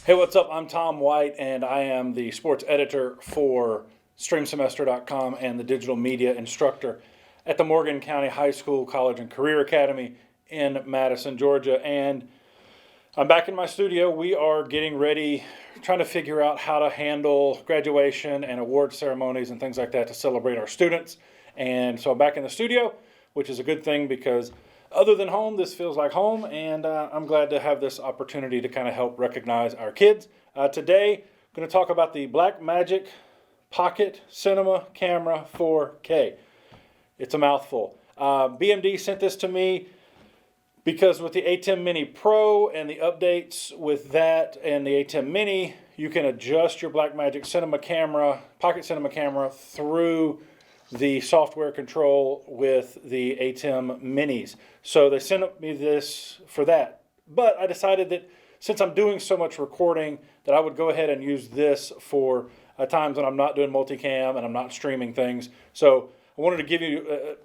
Hey, what's up? I'm Tom White, and I am the sports editor for StreamSemester.com and the digital media instructor at the Morgan County High School, College, and Career Academy in Madison, Georgia. And I'm back in my studio. We are getting ready, trying to figure out how to handle graduation and award ceremonies and things like that to celebrate our students. And so I'm back in the studio, which is a good thing because other than home, this feels like home, and I'm glad to have this opportunity to kind of help recognize our kids. Today, I'm going to talk about the Blackmagic Pocket Cinema Camera 4K. It's a mouthful. BMD sent this to me because with the ATEM Mini Pro and the updates with that and the ATEM Mini, you can adjust your Blackmagic Cinema Camera, Pocket Cinema Camera through the software control with the ATEM Minis. So they sent me this for that. But I decided that since I'm doing so much recording that I would go ahead and use this for times when I'm not doing multicam and I'm not streaming things. So I wanted to give you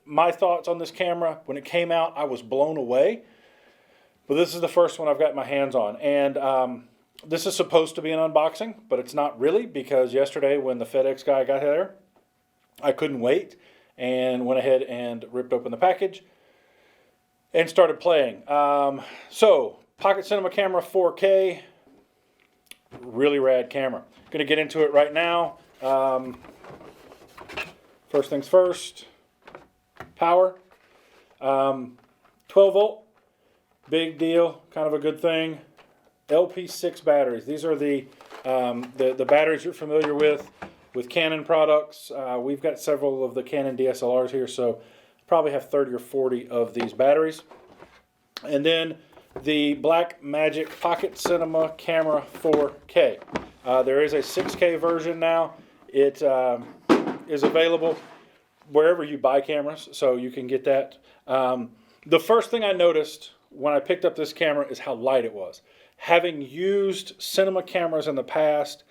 my thoughts on this camera. When it came out, I was blown away. But this is the first one I've got my hands on. And this is supposed to be an unboxing, but it's not really, because yesterday when the FedEx guy got here, I couldn't wait and went ahead and ripped open the package and started playing. So, Pocket Cinema Camera 4K, really rad camera. Going to get into it right now. First things first, power. 12 volt, big deal, kind of a good thing. LP6 batteries. These are the batteries you're familiar with Canon products. We've got several of the Canon DSLRs here, so probably have 30 or 40 of these batteries. And then the Blackmagic Pocket Cinema Camera 4K. There is a 6K version now. It is available wherever you buy cameras, so you can get that. The first thing I noticed when I picked up this camera is how light it was. Having used cinema cameras in the past,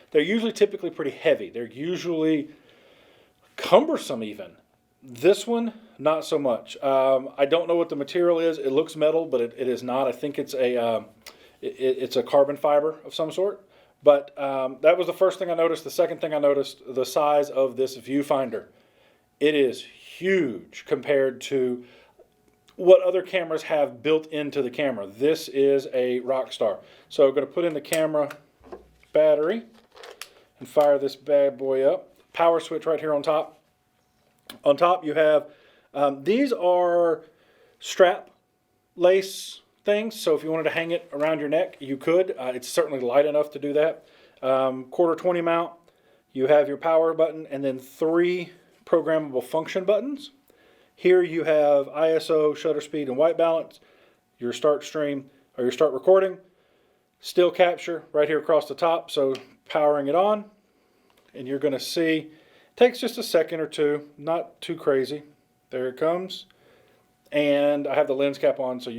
they're usually typically pretty heavy. They're usually cumbersome even. This one, not so much. I don't know what the material is. It looks metal, but it is not. I think it's a carbon fiber of some sort. But that was the first thing I noticed. The second thing I noticed, the size of this viewfinder. It is huge compared to what other cameras have built into the camera. This is a rock star. So I'm going to put in the camera battery and fire this bad boy up. Power switch right here on top. On top you have, these are strap lace things, so if you wanted to hang it around your neck, you could. It's certainly light enough to do that. Quarter 20 mount. You have your power button and then 3 programmable function buttons. Here you have ISO, shutter speed, and white balance, your start stream, or your start recording, still capture right here across the top, so powering it on, and you're going to see, it takes just a second or two, not too crazy. There it comes. And I have the lens cap on, so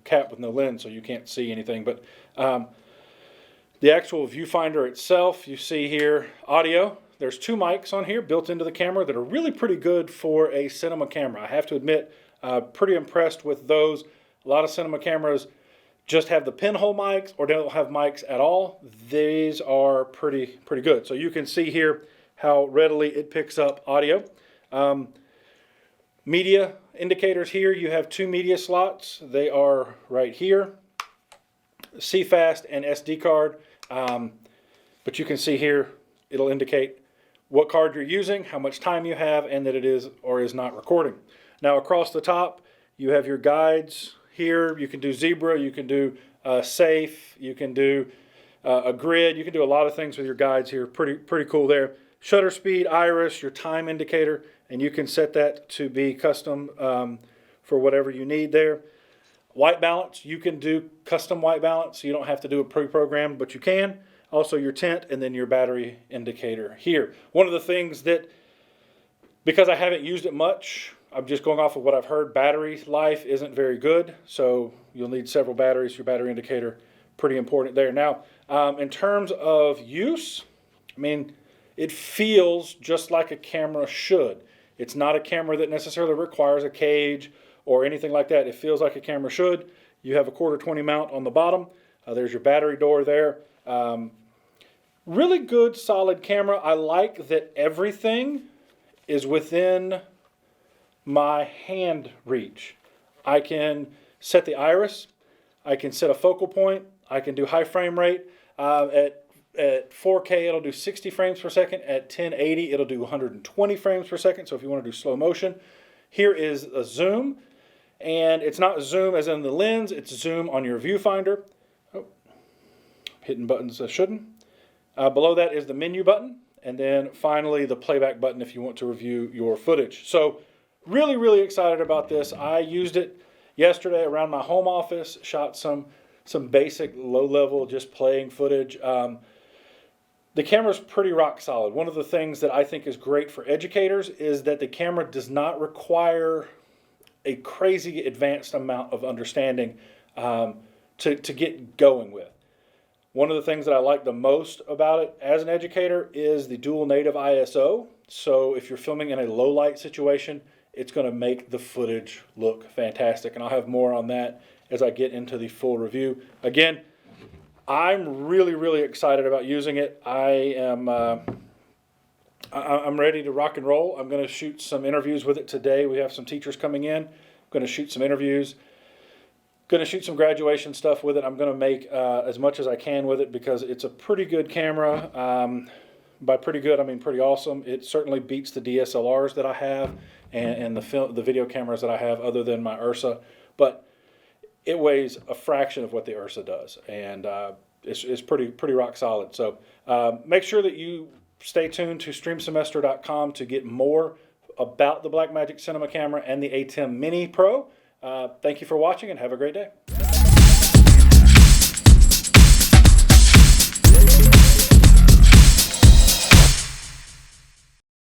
cap with no lens, so you can't see anything. But the actual viewfinder itself, you see here, audio. There's 2 mics on here built into the camera that are really pretty good for a cinema camera. I have to admit, pretty impressed with those. A lot of cinema cameras just have the pinhole mics or don't have mics at all. These are pretty good. So you can see here how readily it picks up audio. Media indicators here. You have 2 media slots. They are right here. CFast and SD card. But you can see here it'll indicate what card you're using, how much time you have, and that it is or is not recording. Now across the top you have your guides. Here you can do zebra, you can do safe, you can do a grid, you can do a lot of things with your guides here. Pretty cool there. Shutter speed, iris, your time indicator, and you can set that to be custom for whatever you need there. White balance, you can do custom white balance. You don't have to do it pre-programmed, but you can. Also your tint and then your battery indicator here. One of the things that, because I haven't used it much, I'm just going off of what I've heard, battery life isn't very good, so you'll need several batteries. Your battery indicator, pretty important there. Now, in terms of use, I mean, it feels just like a camera should. It's not a camera that necessarily requires a cage or anything like that. It feels like a camera should. You have a quarter 20 mount on the bottom. There's your battery door there. Really good, solid camera. I like that everything is within my hand reach. I can set the iris. I can set a focal point. I can do high frame rate. At 4K, it'll do 60 frames per second. At 1080, it'll do 120 frames per second. So if you want to do slow motion, here is a zoom. And it's not zoom as in the lens, it's zoom on your viewfinder. Oh, hitting buttons I shouldn't. Below that is the menu button. And then finally the playback button if you want to review your footage. So really, really excited about this. I used it yesterday around my home office, shot some basic low-level just playing footage. The camera's pretty rock solid. One of the things that I think is great for educators is that the camera does not require a crazy advanced amount of understanding to get going with. One of the things that I like the most about it as an educator is the dual native ISO. So if you're filming in a low light situation, it's going to make the footage look fantastic. And I'll have more on that as I get into the full review. Again, I'm really, really excited about using it. I'm ready to rock and roll. I'm going to shoot some interviews with it today. We have some teachers coming in. I'm going to shoot some interviews. Going to shoot some graduation stuff with it. I'm going to make as much as I can with it because it's a pretty good camera. By pretty good, I mean pretty awesome. It certainly beats the DSLRs that I have and the video cameras that I have other than my Ursa. But it weighs a fraction of what the Ursa does, and it's pretty rock solid. So make sure that you stay tuned to streamsemester.com to get more about the Blackmagic Cinema Camera and the ATEM Mini Pro. Thank you for watching and have a great day.